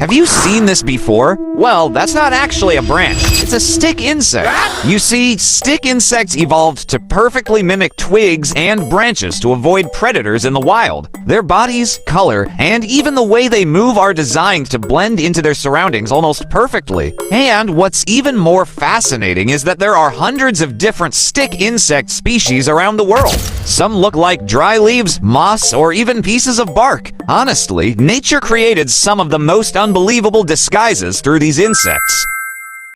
Have you seen this before? Well, that's not actually a branch. It's a stick insect. You see, stick insects evolved to perfectly mimic twigs and branches to avoid predators in the wild. Their bodies, color, and even the way they move are designed to blend into their surroundings almost perfectly. And what's even more fascinating is that there are hundreds of different stick insect species around the world. Some look like dry leaves, moss, or even pieces of bark. Honestly, nature created some of the most unbelievable disguises through these insects.